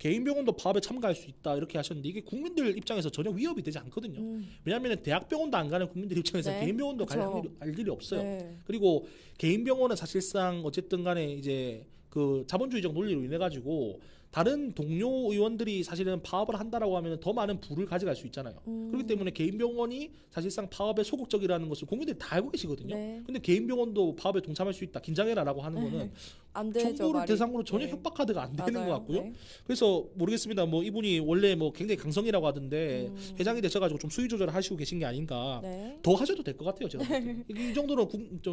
개인 병원도 파업에 참가할 수 있다 이렇게 하셨는데 이게 국민들 입장에서 전혀 위협이 되지 않거든요. 왜냐하면 대학 병원도 안 가는 국민들 입장에서 네. 개인 병원도 그쵸. 갈 일이 없어요. 네. 그리고 개인 병원은 사실상 어쨌든 간에 이제 그 자본주의적 논리로 인해 가지고 다른 동료 의원들이 사실은 파업을 한다라고 하면 더 많은 부를 가져갈 수 있잖아요. 그렇기 때문에 개인 병원이 사실상 파업에 소극적이라는 것을 국민들이 다 알고 계시거든요. 네. 근데 개인 병원도 파업에 동참할 수 있다. 긴장해라라고 하는 거는 안 되죠. 정부를 말이. 대상으로 전혀 네. 협박카드가 안 되는 맞아요. 것 같고요. 네. 그래서 모르겠습니다. 뭐 이분이 원래 뭐 굉장히 강성이라고 하던데 회장이 되셔가지고 좀 수위 조절을 하시고 계신 게 아닌가. 네. 더 하셔도 될 것 같아요. 제가 볼 때. 이 정도는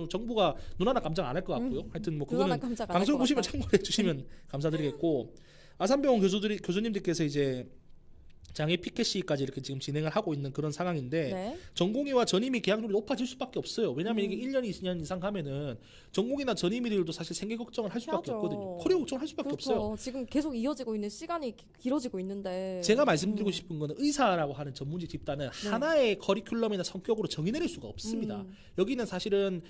정부가 눈 하나 깜짝 안 할 것 같고요. 하여튼 뭐 눈 하나 그거는 깜짝 안할 방송 것 보시면 같다. 참고해 주시면 감사드리겠고 아산병원 교수님들께서 이제 장애 피켓 시까지 이렇게 지금 진행을 하고 있는 그런 상황인데 네. 전공의와 전임의 계약률이 높아질 수밖에 없어요. 왜냐하면 이게 1년, 2년 이상 가면은 전공의나 전임의들도 사실 생계 걱정을 할 수밖에 해야죠. 없거든요. 커리어 걱정을 할 수밖에 그렇죠. 없어요. 지금 계속 이어지고 있는 시간이 길어지고 있는데 제가 말씀드리고 싶은 거는 의사라고 하는 전문직 집단은 하나의 커리큘럼이나 성격으로 정의내릴 수가 없습니다. 여기는 사실은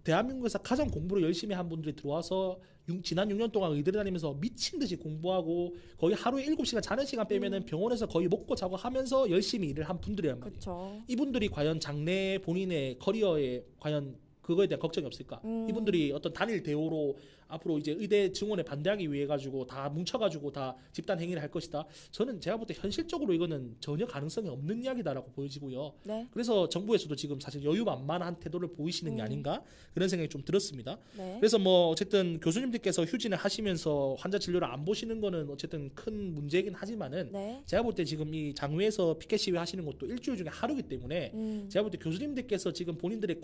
대한민국에서 가장 공부를 열심히 한 분들이 들어와서 지난 6년 동안 의대를 다니면서 미친 듯이 공부하고 거의 하루에 7시간 자는 시간 빼면은 병원에서 거의 먹고 자고 하면서 열심히 일을 한 분들이란 말이에요. 그렇죠. 이분들이 과연 장래 본인의 커리어에 과연 그거에 대한 걱정이 없을까? 이분들이 어떤 단일 대우로 앞으로 이제 의대 증원에 반대하기 위해 가지고 다 뭉쳐가지고 다 집단 행위를 할 것이다. 저는 제가 볼 때 현실적으로 이거는 전혀 가능성이 없는 이야기다라고 보여지고요. 네. 그래서 정부에서도 지금 사실 여유만만한 태도를 보이시는 게 아닌가 그런 생각이 좀 들었습니다. 네. 그래서 뭐 어쨌든 교수님들께서 휴진을 하시면서 환자 진료를 안 보시는 거는 어쨌든 큰 문제이긴 하지만은 네. 제가 볼 때 지금 이 장외에서 피켓 시위 하시는 것도 일주일 중에 하루기 때문에 제가 볼 때 교수님들께서 지금 본인들이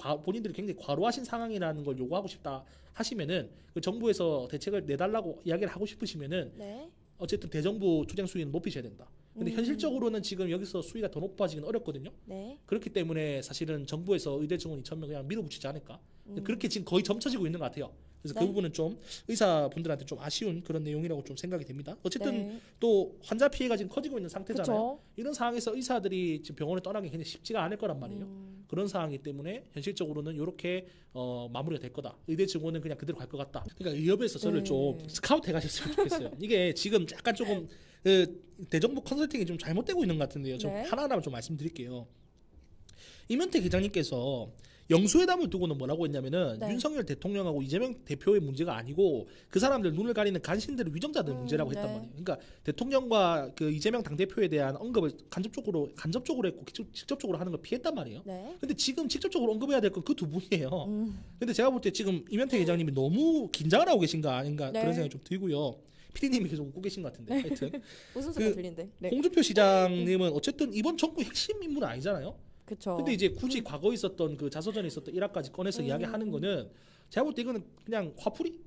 굉장히 과로하신 상황이라는 걸 요구하고 싶다 하시면은 그 정부에서 대책을 내달라고 이야기를 하고 싶으시면은 네. 어쨌든 대정부 투쟁 수위는 높이셔야 된다. 근데 현실적으로는 지금 여기서 수위가 더 높아지긴 어렵거든요. 네. 그렇기 때문에 사실은 정부에서 의대 증원 2,000명 그냥 밀어붙이지 않을까. 그렇게 지금 거의 점쳐지고 있는 것 같아요. 그래서 네. 그 부분은 좀 의사분들한테 좀 아쉬운 그런 내용이라고 좀 생각이 됩니다. 어쨌든 네. 또 환자 피해가 지금 커지고 있는 상태잖아요. 그쵸. 이런 상황에서 의사들이 지금 병원에 떠나기 굉장히 쉽지가 않을 거란 말이에요. 그런 상황이기 때문에 현실적으로는 이렇게 마무리가 될 거다. 의대 증원은 그냥 그대로 갈 것 같다. 그러니까 의협에서 저를 네. 좀 스카우트 해가셨으면 좋겠어요. 이게 지금 약간 조금 대정부 컨설팅이 좀 잘못되고 있는 것 같은데요. 좀 네. 하나하나 좀 말씀드릴게요. 이면태 기자님께서 영수회담을 두고는 뭐라고 했냐면은 네. 윤석열 대통령하고 이재명 대표의 문제가 아니고 그 사람들 눈을 가리는 간신들의 위정자들 문제라고 했단 네. 말이에요. 그러니까 대통령과 그 이재명 당대표에 대한 언급을 간접적으로 했고 직접적으로 하는 걸 피했단 말이에요. 네. 근데 지금 직접적으로 언급해야 될 건 그 두 분이에요. 근데 제가 볼 때 지금 이면태 기자님이 너무 긴장을 하고 계신 거 아닌가 네. 그런 생각이 좀 들고요. PD님이 계속 웃고 계신 것 같은데 하여튼 웃음소리가 들린대. 네. 홍준표 시장님은 어쨌든 이번 정부 핵심 인물은 아니잖아요. 그렇죠. 근데 이제 굳이 과거에 있었던 그 자서전에 있었던 일화까지 꺼내서 이야기하는 거는 제가 볼 때 이거는 그냥 화풀이.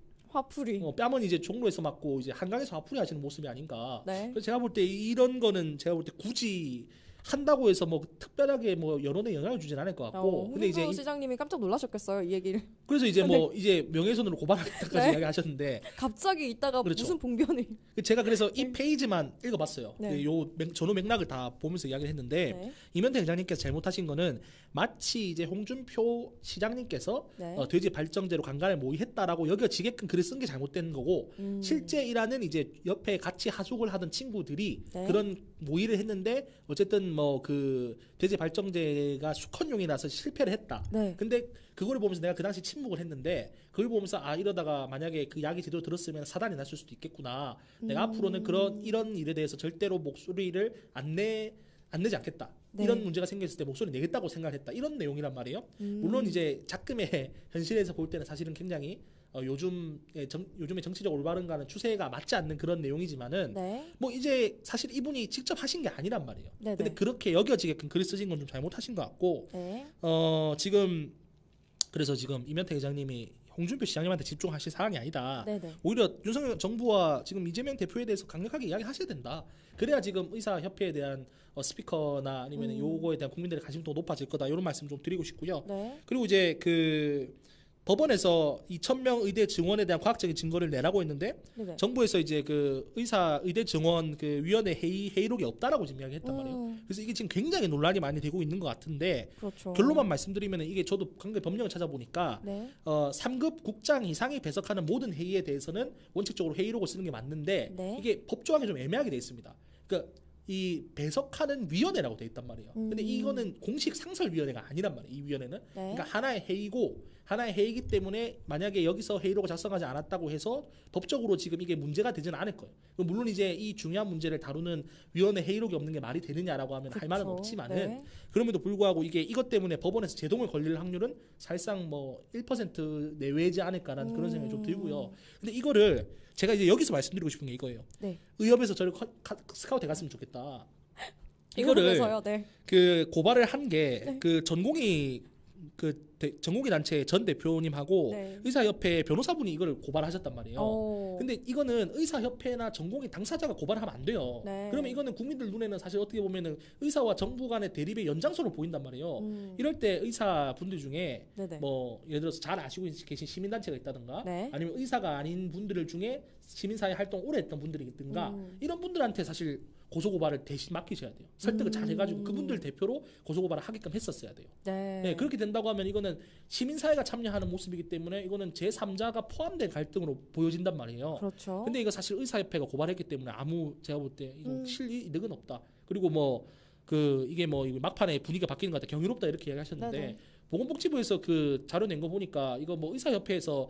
뺨은 이제 종로에서 맞고 이제 한강에서 화풀이 하시는 모습이 아닌가. 네. 그래서 제가 볼 때 이런 거는 제가 볼 때 굳이 한다고 해서 뭐 특별하게 뭐 여론에 영향을 주진 않을 것 같고. 근데 이제 홍준표 시장님이 깜짝 놀라셨겠어요, 이 얘기를. 그래서 이제 뭐 이제 명예훼손으로 고발하겠다까지 네. 이야기하셨는데 갑자기 있다가 그렇죠. 무슨 봉변이. 제가 그래서 이 페이지만 읽어봤어요. 네. 전후 맥락을 다 보면서 이야기를 했는데 네. 이면태 회장님께서 잘못하신 거는 마치 이제 홍준표 시장님께서 네. 돼지 발정제로 강간을 모의했다라고 여겨지게끔 글을 쓴 게 잘못된 거고 실제 일하는 이제 옆에 같이 하숙을 하던 친구들이 네. 그런 모의를 했는데 어쨌든 뭐 그 돼지 발정제가 수컷용이라서 실패를 했다. 네. 근데 그걸 보면서 내가 그 당시 침묵을 했는데 그걸 보면서 아 이러다가 만약에 그 약이 제대로 들었으면 사단이 났을 수도 있겠구나. 내가 앞으로는 이런 일에 대해서 절대로 목소리를 안 내지 않겠다. 네. 이런 문제가 생겼을 때 목소리 내겠다고 생각했다. 이런 내용이란 말이에요. 물론 이제 작금의 현실에서 볼 때는 사실은 굉장히 요즘의 정치적 올바른 가는 추세가 맞지 않는 그런 내용이지만은 네. 뭐 이제 사실 이분이 직접 하신 게 아니란 말이에요. 네네. 근데 그렇게 여겨지게끔 글을 쓰신 건 좀 잘못하신 것 같고 네. 지금 그래서 지금 이면태 회장님이 홍준표 시장님한테 집중하실 사항이 아니다. 네네. 오히려 윤석열 정부와 지금 이재명 대표에 대해서 강력하게 이야기하셔야 된다. 그래야 지금 의사협회에 대한 스피커나 아니면 요거에 대한 국민들의 관심도 높아질 거다. 이런 말씀 좀 드리고 싶고요. 네. 그리고 이제 그 법원에서 2,000명 의대 증원에 대한 과학적인 증거를 내라고 했는데 네네. 정부에서 이제 그 의대 증원 그 위원회 회의록이 없다라고 지금 이야기했단 말이에요. 그래서 이게 지금 굉장히 논란이 많이 되고 있는 것 같은데 그렇죠. 결론만 말씀드리면 이게 저도 방금 법령을 찾아보니까 네. 3급 국장 이상이 배석하는 모든 회의에 대해서는 원칙적으로 회의록을 쓰는 게 맞는데 네. 이게 법조항이 좀 애매하게 돼 있습니다. 그러니까 이 배석하는 위원회라고 돼 있단 말이에요. 근데 이거는 공식 상설위원회가 아니란 말이에요. 이 위원회는. 네. 그러니까 하나의 회의이기 때문에 만약에 여기서 회의록을 작성하지 않았다고 해서 법적으로 지금 이게 문제가 되지는 않을 거예요. 물론 이제 이 중요한 문제를 다루는 위원회 회의록이 없는 게 말이 되느냐라고 하면 할 말은 그쵸. 없지만은 네. 그럼에도 불구하고 이게 이것 때문에 법원에서 제동을 걸릴 확률은 사실상 뭐 1% 내외지 않을까라는 그런 생각이 좀 들고요. 근데 이거를 제가 이제 여기서 말씀드리고 싶은 게 이거예요. 네. 의협에서 저를 스카우트 해갔으면 좋겠다. 이거를 이거를 네. 그 고발을 한 게 네. 그 전공의 전공의 단체 전 대표님하고 네. 의사협회 변호사분이 이걸 고발하셨단 말이에요. 오. 근데 이거는 의사협회나 전공의 당사자가 고발하면 안 돼요. 네. 그러면 이거는 국민들 눈에는 사실 어떻게 보면은 의사와 정부 간의 대립의 연장선으로 보인단 말이에요. 이럴 때 의사분들 중에 네네. 뭐 예를 들어서 잘 아시고 계신 시민단체가 있다든가 네. 아니면 의사가 아닌 분들 중에 시민사회 활동 오래 했던 분들이 있든가 이런 분들한테 사실 고소고발을 대신 맡기셔야 돼요. 설득을 잘 해가지고 그분들 대표로 고소고발을 하게끔 했었어야 돼요. 네. 네, 그렇게 된다고 하면 이거는 시민사회가 참여하는 모습이기 때문에 이거는 제3자가 포함된 갈등으로 보여진단 말이에요. 그렇죠. 근데 이거 사실 의사협회가 고발했기 때문에 아무 제가 볼 때 이거 실이득은 없다. 그리고 뭐 그 이게 뭐 막판에 분위기가 바뀌는 것 같다. 경이롭다 이렇게 이야기하셨는데 네네. 보건복지부에서 그 자료 낸 거 보니까 이거 뭐 의사협회에서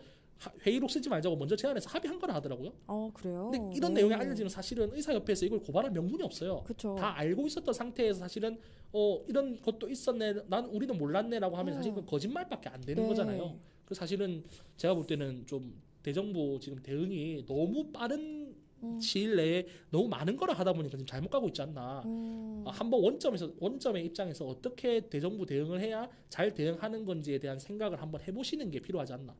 회의록 쓰지 말자고 먼저 제안해서 합의한 거라 하더라고요. 그래요. 근데 이런 네. 내용이 알려지면 사실은 의사협회에서 이걸 고발할 명분이 없어요. 그쵸. 다 알고 있었던 상태에서 사실은 이런 것도 있었네, 난 우리는 몰랐네라고 하면 사실 그 거짓말밖에 안 되는 네. 거잖아요. 그 사실은 제가 볼 때는 좀 대정부 지금 대응이 너무 빠른 시일 내에 너무 많은 거를 하다 보니까 지금 잘못 가고 있지 않나. 한번 원점의 입장에서 어떻게 대정부 대응을 해야 잘 대응하는 건지에 대한 생각을 한번 해보시는 게 필요하지 않나.